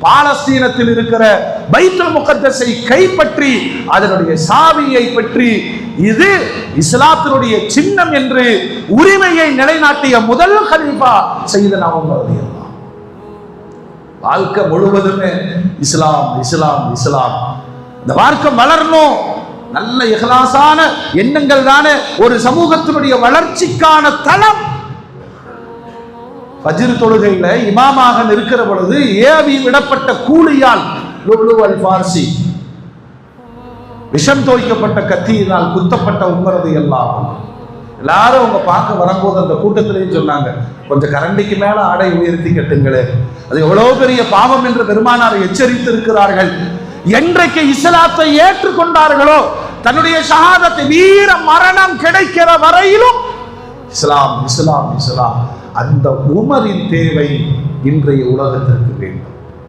பாலஸ்தீனத்தில் இருக்கிற பைத்துல் முகத்தஸை கைப்பற்றி அதனுடைய சாவியை பற்றி இது இஸ்லாத்தினுடைய சின்னம் என்று உரிமையை நிலைநாட்டிய முதல் கலீஃபா சையதுனா உமர் ரலியல்லாஹு. வாழ்க்கை முழுவதுமே இஸ்லாம் இஸ்லாம் இஸ்லாம். இந்த மார்க்கம் வளரணும், நல்ல இஹ்லாஸான எண்ணங்கள் தானே ஒரு சமூகத்தினுடைய வளர்ச்சிக்கான தளம். ஃபஜ்ர் தொழுகையில இமாமாக நிற்கிற பொழுது ஏவி விடப்பட்ட கூலியால் லுலு அல் ஃபார்சி விஷம் தோய்க்கப்பட்ட கத்தியினால் குத்தப்பட்ட உமர் ரலியல்லாஹு அன்ஹு. எல்லாரும் அவங்க பார்க்க வரும்போது அந்த கூட்டத்திலேயே சொன்னாங்க, கொஞ்சம் கரண்டிக்கு மேல ஆடை உயர்த்தி கட்டுங்களே, அது எவ்வளவு பெரிய பாவம் என்று பெருமானார் எச்சரித்து இருக்கிறார்கள். என்றைக்கு இஸ்லாத்தை ஏற்றுக்கொண்டார்களோ தன்னுடைய ஷஹாதத்தை வீர மரணம் கிடைக்கிற வரையிலும் இஸ்லாம் இஸ்லாம் இஸ்லாம். அந்த உமரின் தேவை இன்றைய உலகத்திற்கு வேண்டும்.